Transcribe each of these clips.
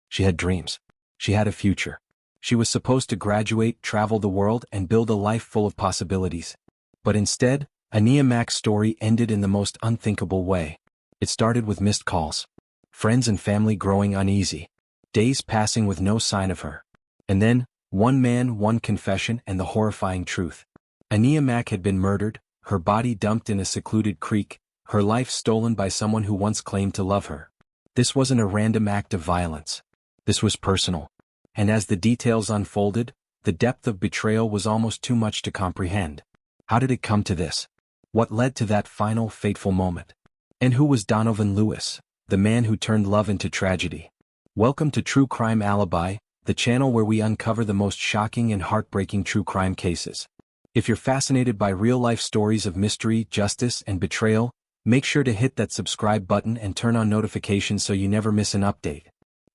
She had dreams. She had a future. She was supposed to graduate, travel the world, and build a life full of possibilities. But instead, Aniya Mack's story ended in the most unthinkable way. It started with missed calls. Friends and family growing uneasy. Days passing with no sign of her. And then, one man, one confession, and the horrifying truth. Aniya Mack had been murdered, her body dumped in a secluded creek, her life stolen by someone who once claimed to love her. This wasn't a random act of violence. This was personal. And as the details unfolded, the depth of betrayal was almost too much to comprehend. How did it come to this? What led to that final, fateful moment? And who was Donovan Lewis, the man who turned love into tragedy? Welcome to True Crime Alibi, the channel where we uncover the most shocking and heartbreaking true crime cases. If you're fascinated by real-life stories of mystery, justice, and betrayal, make sure to hit that subscribe button and turn on notifications so you never miss an update.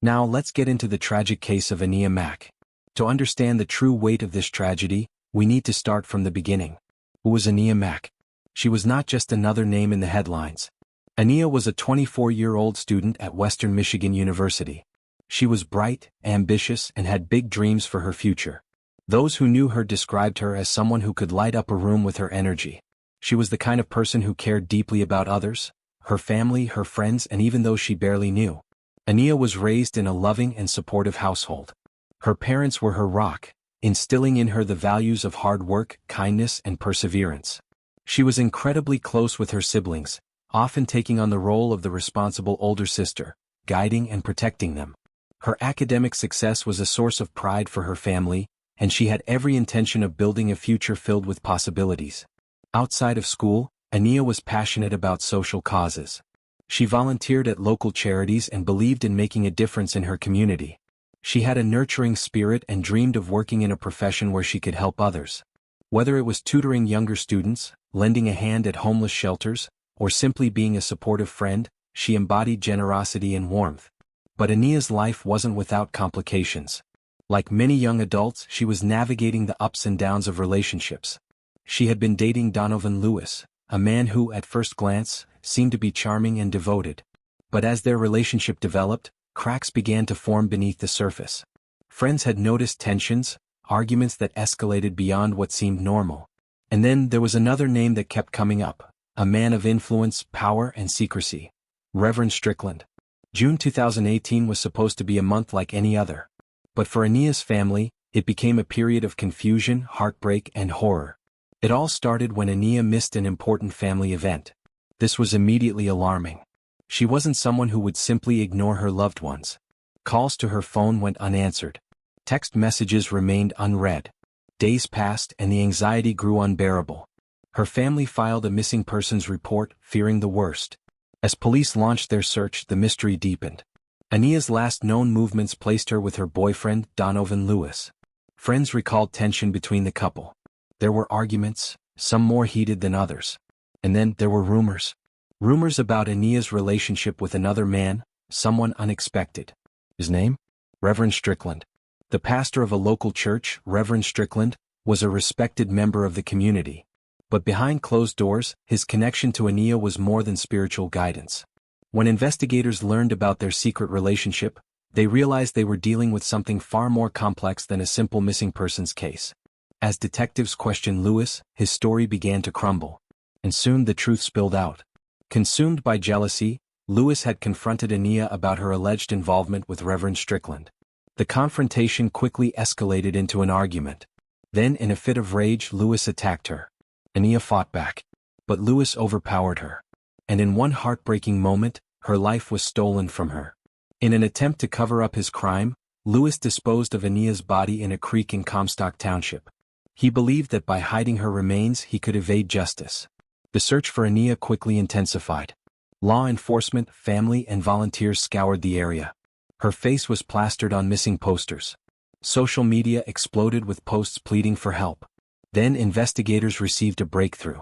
Now let's get into the tragic case of Aniya Mack. To understand the true weight of this tragedy, we need to start from the beginning. Who was Aniya Mack? She was not just another name in the headlines. Aniya was a 24-year-old student at Western Michigan University. She was bright, ambitious, and had big dreams for her future. Those who knew her described her as someone who could light up a room with her energy. She was the kind of person who cared deeply about others, her family, her friends, and even those she barely knew. Aniya was raised in a loving and supportive household. Her parents were her rock, instilling in her the values of hard work, kindness, and perseverance. She was incredibly close with her siblings, often taking on the role of the responsible older sister, guiding and protecting them. Her academic success was a source of pride for her family, and she had every intention of building a future filled with possibilities. Outside of school, Aniya was passionate about social causes. She volunteered at local charities and believed in making a difference in her community. She had a nurturing spirit and dreamed of working in a profession where she could help others. Whether it was tutoring younger students, lending a hand at homeless shelters, or simply being a supportive friend, she embodied generosity and warmth. But Aniya's life wasn't without complications. Like many young adults, she was navigating the ups and downs of relationships. She had been dating Donovan Lewis, a man who, at first glance, seemed to be charming and devoted. But as their relationship developed, cracks began to form beneath the surface. Friends had noticed tensions, arguments that escalated beyond what seemed normal. And then there was another name that kept coming up, a man of influence, power, and secrecy. Reverend Strickland. June 2018 was supposed to be a month like any other. But for Aniya's family, it became a period of confusion, heartbreak, and horror. It all started when Aniya missed an important family event. This was immediately alarming. She wasn't someone who would simply ignore her loved ones. Calls to her phone went unanswered. Text messages remained unread. Days passed and the anxiety grew unbearable. Her family filed a missing persons report, fearing the worst. As police launched their search, the mystery deepened. Aniya's last known movements placed her with her boyfriend, Donovan Lewis. Friends recalled tension between the couple. There were arguments, some more heated than others. And then there were rumors. Rumors about Aniya's relationship with another man, someone unexpected. His name? Reverend Strickland. The pastor of a local church, Reverend Strickland, was a respected member of the community. But behind closed doors, his connection to Aniya was more than spiritual guidance. When investigators learned about their secret relationship, they realized they were dealing with something far more complex than a simple missing persons case. As detectives questioned Lewis, his story began to crumble. And soon the truth spilled out. Consumed by jealousy, Lewis had confronted Aniya about her alleged involvement with Reverend Strickland. The confrontation quickly escalated into an argument. Then, in a fit of rage, Lewis attacked her. Aniya fought back. But Lewis overpowered her. And in one heartbreaking moment, her life was stolen from her. In an attempt to cover up his crime, Lewis disposed of Aniya's body in a creek in Comstock Township. He believed that by hiding her remains he could evade justice. The search for Aniya quickly intensified. Law enforcement, family, and volunteers scoured the area. Her face was plastered on missing posters. Social media exploded with posts pleading for help. Then investigators received a breakthrough.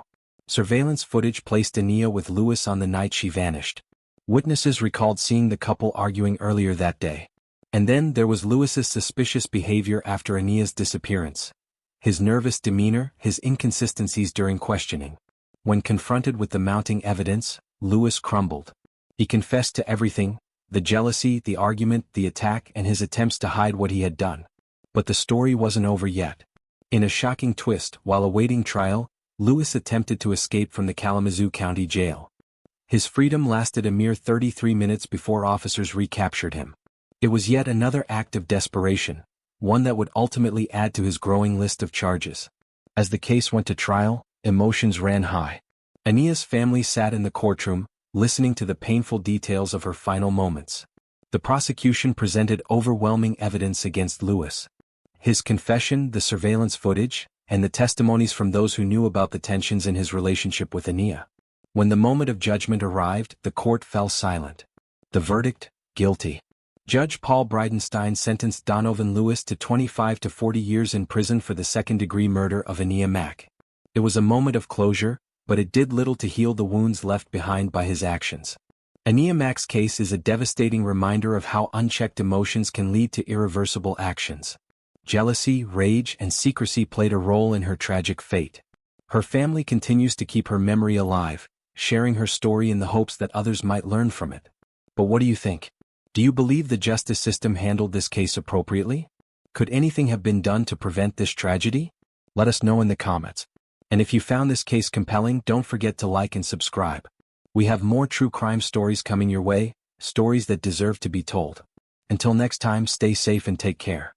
Surveillance footage placed Aniya with Lewis on the night she vanished. Witnesses recalled seeing the couple arguing earlier that day. And then there was Lewis's suspicious behavior after Aniya's disappearance. His nervous demeanor, his inconsistencies during questioning. When confronted with the mounting evidence, Lewis crumbled. He confessed to everything, The jealousy, the argument, the attack, and his attempts to hide what he had done. But the story wasn't over yet. In a shocking twist, while awaiting trial, Lewis attempted to escape from the Kalamazoo County Jail. His freedom lasted a mere 33 minutes before officers recaptured him. It was yet another act of desperation, one that would ultimately add to his growing list of charges. As the case went to trial, emotions ran high. Aniya's family sat in the courtroom, listening to the painful details of her final moments. The prosecution presented overwhelming evidence against Lewis. His confession, the surveillance footage, and the testimonies from those who knew about the tensions in his relationship with Aniya. When the moment of judgment arrived, the court fell silent. The verdict, guilty. Judge Paul Bridenstine sentenced Donovan Lewis to 25 to 40 years in prison for the second-degree murder of Aniya Mack. It was a moment of closure, but it did little to heal the wounds left behind by his actions. Aniya Mack's case is a devastating reminder of how unchecked emotions can lead to irreversible actions. Jealousy, rage, and secrecy played a role in her tragic fate. Her family continues to keep her memory alive, sharing her story in the hopes that others might learn from it. But what do you think? Do you believe the justice system handled this case appropriately? Could anything have been done to prevent this tragedy? Let us know in the comments. And if you found this case compelling, don't forget to like and subscribe. We have more true crime stories coming your way, stories that deserve to be told. Until next time, stay safe and take care.